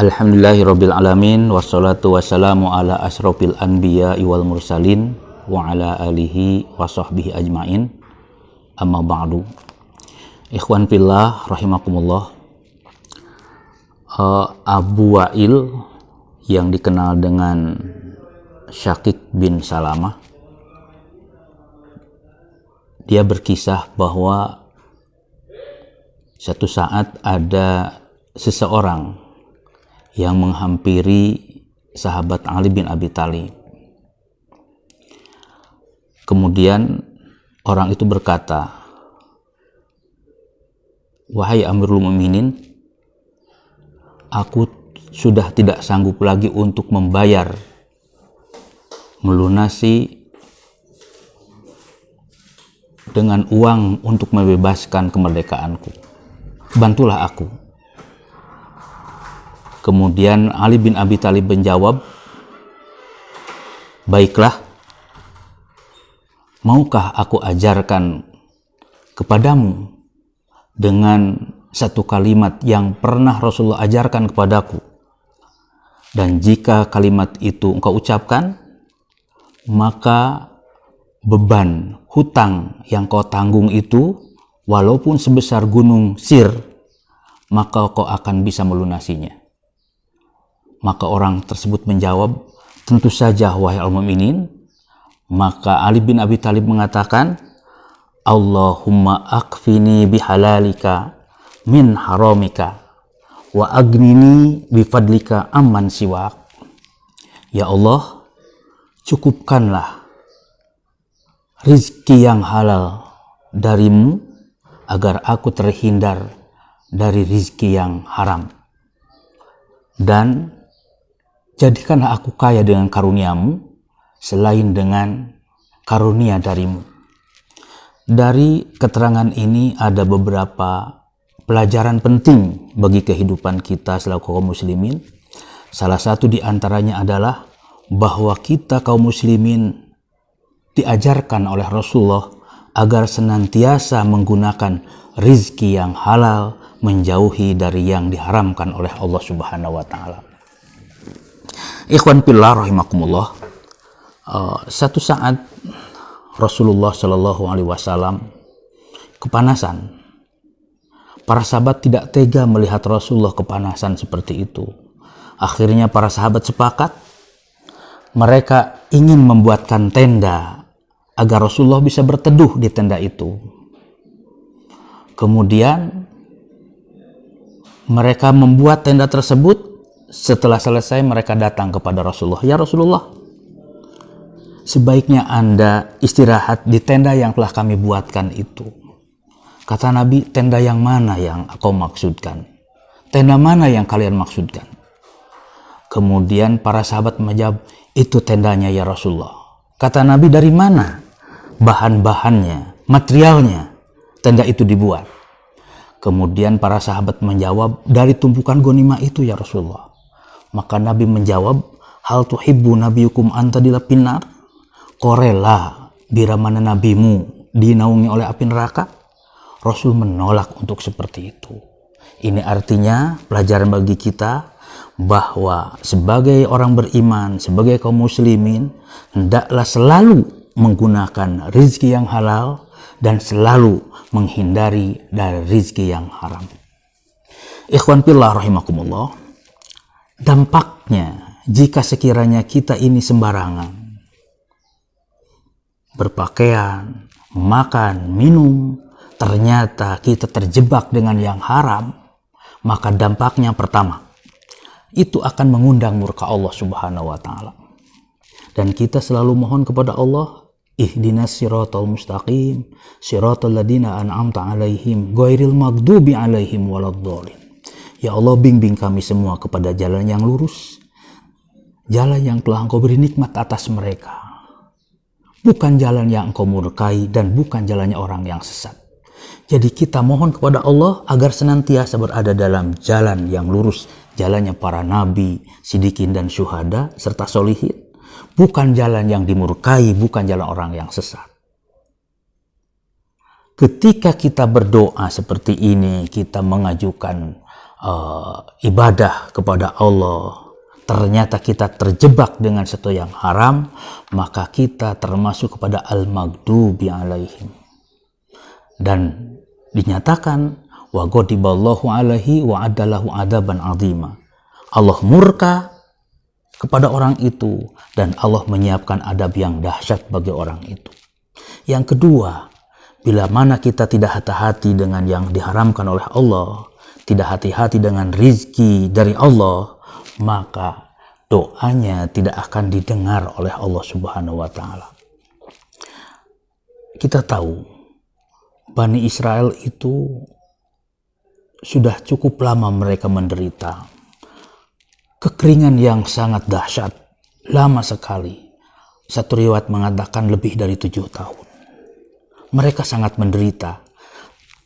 Alhamdulillahirabbil alamin wassalatu wassalamu ala asrofil anbiya wal mursalin wa ala alihi wa sahbihi ajmain. Amma ba'du. Ikhwan fillah rahimakumullah. Abu Wa'il yang dikenal dengan Syakik bin Salamah, dia berkisah bahwa satu saat ada seseorang yang menghampiri sahabat Ali bin Abi Thalib. Kemudian orang itu berkata, "Wahai Amirul Mukminin, aku sudah tidak sanggup lagi untuk membayar, melunasi dengan uang untuk membebaskan kemerdekaanku. Bantulah aku." Kemudian Ali bin Abi Thalib menjawab, "Baiklah, maukah aku ajarkan kepadamu dengan satu kalimat yang pernah Rasulullah ajarkan kepadaku, dan jika kalimat itu engkau ucapkan, maka beban hutang yang kau tanggung itu walaupun sebesar gunung Sir, maka kau akan bisa melunasinya." Maka orang tersebut menjawab, "Tentu saja wahai al-mu'minin." Maka Ali bin Abi Thalib mengatakan, "Allahumma akfini bihalalika min haramika wa agnini bifadlika amman siwak." Ya Allah, cukupkanlah rizki yang halal darimu agar aku terhindar dari rizki yang haram, dan jadikanlah aku kaya dengan karuniamu selain dengan karunia darimu. Dari keterangan ini ada beberapa pelajaran penting bagi kehidupan kita selaku kaum muslimin. Salah satu di antaranya adalah bahwa kita kaum muslimin diajarkan oleh Rasulullah agar senantiasa menggunakan rizki yang halal, menjauhi dari yang diharamkan oleh Allah Subhanahu wa Ta'ala. Ikhwan fillah rahimakumullah. Satu saat Rasulullah Shallallahu Alaihi Wasallam kepanasan. Para sahabat tidak tega melihat Rasulullah kepanasan seperti itu. Akhirnya para sahabat sepakat, mereka ingin membuatkan tenda agar Rasulullah bisa berteduh di tenda itu. Kemudian mereka membuat tenda tersebut. Setelah selesai, mereka datang kepada Rasulullah, "Ya Rasulullah, sebaiknya Anda istirahat di tenda yang telah kami buatkan itu." Kata Nabi, "Tenda yang mana yang kau maksudkan? Tenda mana yang kalian maksudkan?" Kemudian para sahabat menjawab, "Itu tendanya ya Rasulullah." Kata Nabi, "Dari mana bahan-bahannya, materialnya tenda itu dibuat?" Kemudian para sahabat menjawab, "Dari tumpukan ghanimah itu ya Rasulullah." Maka Nabi menjawab, "Hal tuhibbu nabiyukum anta dilapinnar?" Kau rela bila mana nabimu dinaungi oleh api neraka? Rasul menolak untuk seperti itu. Ini artinya pelajaran bagi kita bahwa sebagai orang beriman, sebagai kaum muslimin, hendaklah selalu menggunakan rizki yang halal dan selalu menghindari dari rizki yang haram. Ikhwan fillah rahimakumullah. Dampaknya jika sekiranya kita ini sembarangan berpakaian, makan, minum, ternyata kita terjebak dengan yang haram, maka dampaknya pertama, itu akan mengundang murka Allah Subhanahu wa Ta'ala. Dan kita selalu mohon kepada Allah, ihdinas siratal mustaqim, siratal ladina an'amta alaihim, ghairil maghdubi alaihim waladdallin. Ya Allah, bimbing kami semua kepada jalan yang lurus, jalan yang telah Engkau beri nikmat atas mereka, bukan jalan yang Engkau murkai dan bukan jalannya orang yang sesat. Jadi kita mohon kepada Allah agar senantiasa berada dalam jalan yang lurus, jalannya para nabi, sidikin dan syuhada serta solihin, bukan jalan yang dimurkai, bukan jalan orang yang sesat. Ketika kita berdoa seperti ini, kita mengajukan ibadah kepada Allah, ternyata kita terjebak dengan sesuatu yang haram, maka kita termasuk kepada al-maghdubi alaihim. Dan dinyatakan wa ghadiballahu alaihi wa adalahu adaban azima. Allah murka kepada orang itu dan Allah menyiapkan adab yang dahsyat bagi orang itu. Yang kedua, bila mana kita tidak hati-hati dengan yang diharamkan oleh Allah, tidak hati-hati dengan rizki dari Allah, maka doanya tidak akan didengar oleh Allah Subhanahu wa Ta'ala. Kita tahu Bani Israel itu sudah cukup lama mereka menderita kekeringan yang sangat dahsyat, lama sekali. Satu riwayat mengatakan lebih dari 7 tahun. Mereka sangat menderita.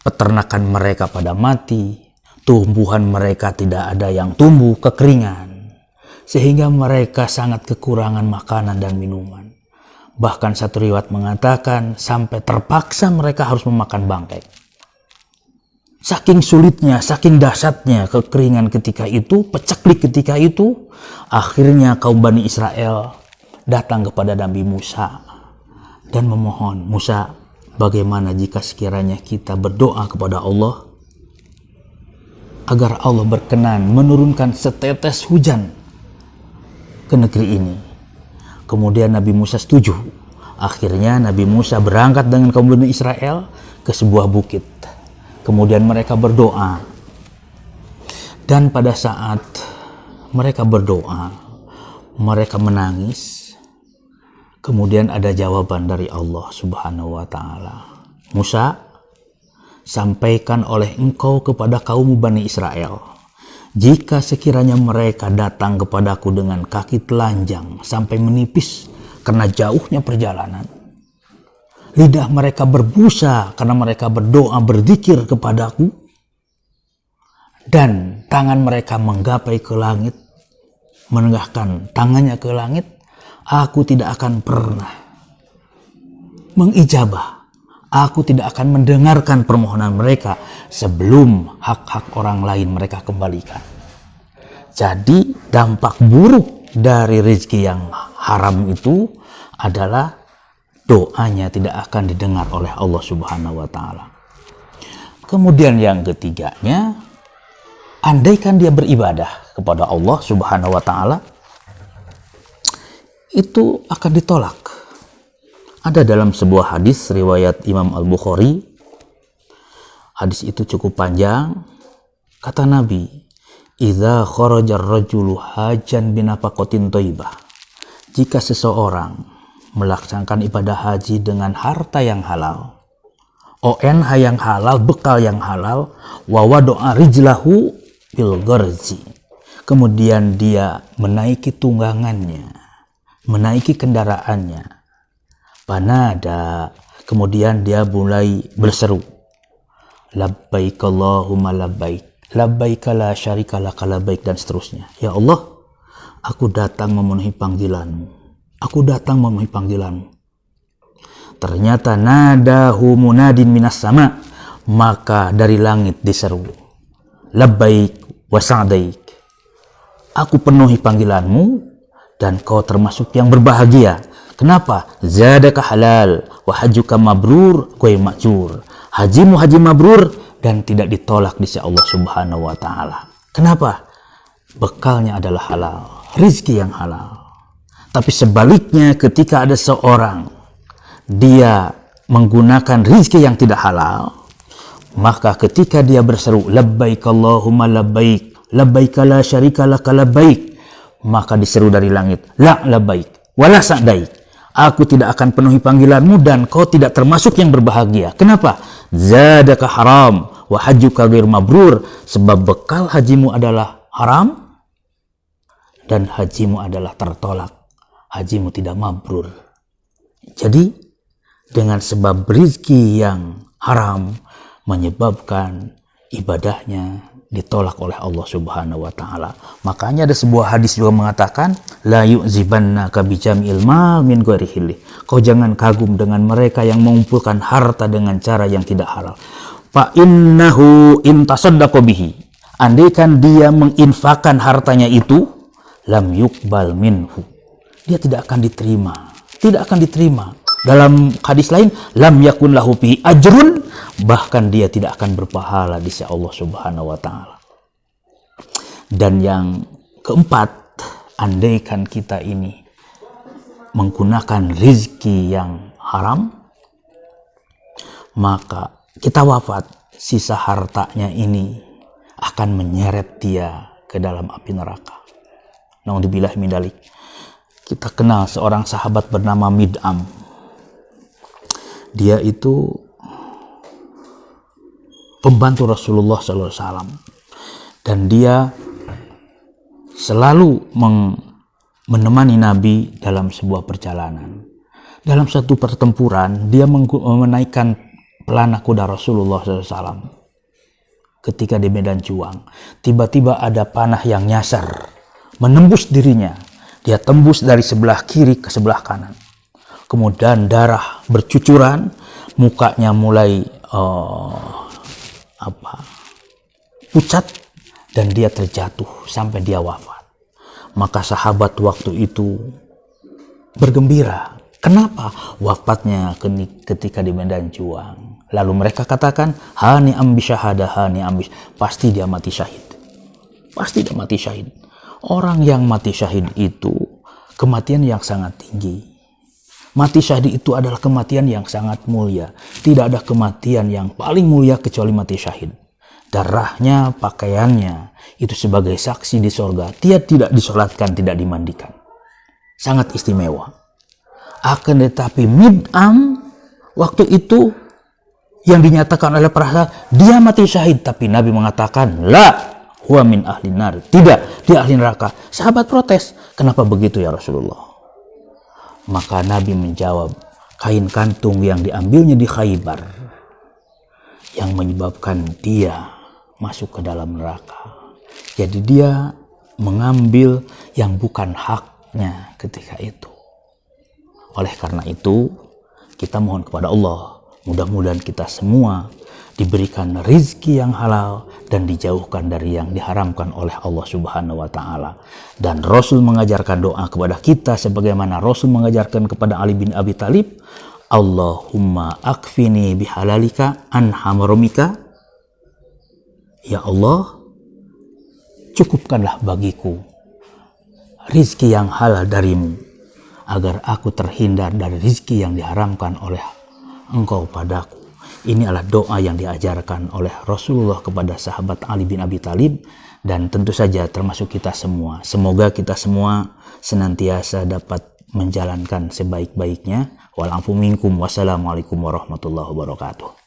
Peternakan mereka pada mati, tumbuhan mereka tidak ada yang tumbuh, kekeringan. Sehingga mereka sangat kekurangan makanan dan minuman. Bahkan satu riwayat mengatakan sampai terpaksa mereka harus memakan bangkai. Saking sulitnya, saking dahsyatnya kekeringan ketika itu, peceklik ketika itu, akhirnya kaum Bani Israel datang kepada Nabi Musa dan memohon, Musa, bagaimana jika sekiranya kita berdoa kepada Allah agar Allah berkenan menurunkan setetes hujan ke negeri ini. Kemudian Nabi Musa setuju. Akhirnya Nabi Musa berangkat dengan kaum Bani Israel ke sebuah bukit. Kemudian mereka berdoa. Dan pada saat mereka berdoa, mereka menangis. Kemudian ada jawaban dari Allah Subhanahu wa Ta'ala. Musa, sampaikan oleh engkau kepada kaum Bani Israel, jika sekiranya mereka datang kepadaku dengan kaki telanjang sampai menipis karena jauhnya perjalanan, lidah mereka berbusa karena mereka berdoa berzikir kepadaku, dan tangan mereka menggapai ke langit, menengadahkan tangannya ke langit, aku tidak akan pernah mengijabah. Aku tidak akan mendengarkan permohonan mereka sebelum hak-hak orang lain mereka kembalikan. Jadi dampak buruk dari rezeki yang haram itu adalah doanya tidak akan didengar oleh Allah Subhanahu wa Ta'ala. Kemudian yang ketiganya, andaikan dia beribadah kepada Allah Subhanahu wa Ta'ala, itu akan ditolak. Ada dalam sebuah hadis riwayat Imam Al-Bukhari. Hadis itu cukup panjang. Kata Nabi, "Idza kharaja ar-rajulu hajan binafaqatin thayyibah." Jika seseorang melaksanakan ibadah haji dengan harta yang halal, ONH yang halal, bekal yang halal, wa wada'a rijlahu bil gharzi. Kemudian dia menaiki tunggangannya, menaiki kendaraannya. Panada, kemudian dia mulai berseru, labbaik Allahumma labbaik, labbaik la syarika laka labbaik, dan seterusnya. Ya Allah, aku datang memenuhi panggilanmu, aku datang memenuhi panggilanmu. Ternyata nadahu munadin minas sama, maka dari langit diseru, labbaik wa sa'daik, aku penuhi panggilanmu dan kau termasuk yang berbahagia. Kenapa? Zadaka halal wa hajjuka mabrur ghairu ma'jur. Hajimu haji mabrur dan tidak ditolak di sisi Allah Subhanahu wa Ta'ala. Kenapa? Bekalnya adalah halal, rizki yang halal. Tapi sebaliknya ketika ada seorang dia menggunakan rizki yang tidak halal, maka ketika dia berseru labbaik Allahumma labbaik, labbaik la syarika laka labbaik, maka diseru dari langit, la labbaik wala sa'daik, aku tidak akan penuhi panggilanmu dan kau tidak termasuk yang berbahagia. Kenapa? Zadaka haram wa hajjuka ghairu mabrur, sebab bekal hajimu adalah haram dan hajimu adalah tertolak, hajimu tidak mabrur. Jadi dengan sebab rizki yang haram menyebabkan ibadahnya ditolak oleh Allah Subhanahu wa Ta'ala. Makanya ada sebuah hadis juga mengatakan, la yu'zibannaka bijam'il mal min ghairi hilli. Kau jangan kagum dengan mereka yang mengumpulkan harta dengan cara yang tidak halal. Fa innahu in tasaddaqa bihi, andaikan dia menginfakkan hartanya itu, lam yuqbal minhu, dia tidak akan diterima, tidak akan diterima. Dalam hadis lain, lam yakun lahu fihi ajrun, bahkan dia tidak akan berpahala di sisi Allah Subhanahu wa taala. Dan yang keempat, andaikan kita ini menggunakan rizki yang haram, maka kita wafat, sisa hartanya ini akan menyeret dia ke dalam api neraka. Naudzubillah min dzalik. Kita kenal seorang sahabat bernama Mid'am. Dia itu pembantu Rasulullah SAW, dan dia selalu menemani Nabi dalam sebuah perjalanan. Dalam satu pertempuran, dia menaikkan pelana kuda Rasulullah SAW. Ketika di medan juang, tiba-tiba ada panah yang nyasar, menembus dirinya. Dia tembus dari sebelah kiri ke sebelah kanan. Kemudian darah bercucuran, mukanya mulai pucat, dan dia terjatuh sampai dia wafat. Maka sahabat waktu itu bergembira. Kenapa? Wafatnya ketika di medan juang. Lalu mereka katakan, hani ambis syahadah, hani ambis. Pasti dia mati syahid. Pasti dia mati syahid. Orang yang mati syahid itu kematian yang sangat tinggi. Mati syahid itu adalah kematian yang sangat mulia. Tidak ada kematian yang paling mulia kecuali mati syahid. Darahnya, pakaiannya, itu sebagai saksi di sorga. Dia tidak disolatkan, tidak dimandikan. Sangat istimewa. Akan tetapi Mid'am, waktu itu yang dinyatakan oleh para sahabat, dia mati syahid. Tapi Nabi mengatakan, la huwa min ahli nar. Tidak, dia ahli neraka. Sahabat protes, kenapa begitu ya Rasulullah? Maka Nabi menjawab, kain kantung yang diambilnya di Khaybar yang menyebabkan dia masuk ke dalam neraka. Jadi dia mengambil yang bukan haknya ketika itu. Oleh karena itu, kita mohon kepada Allah, mudah-mudahan kita semua diberikan rizki yang halal dan dijauhkan dari yang diharamkan oleh Allah Subhanahu wa taala. Dan Rasul mengajarkan doa kepada kita sebagaimana Rasul mengajarkan kepada Ali bin Abi Thalib, Allahumma akfini bihalalika an haramika. Ya Allah, cukupkanlah bagiku rizki yang halal darimu, agar aku terhindar dari rizki yang diharamkan oleh Engkau padaku. Ini adalah doa yang diajarkan oleh Rasulullah kepada sahabat Ali bin Abi Thalib, dan tentu saja termasuk kita semua. Semoga kita semua senantiasa dapat menjalankan sebaik-baiknya. Wal afu minkum. Wassalamualaikum warahmatullahi wabarakatuh.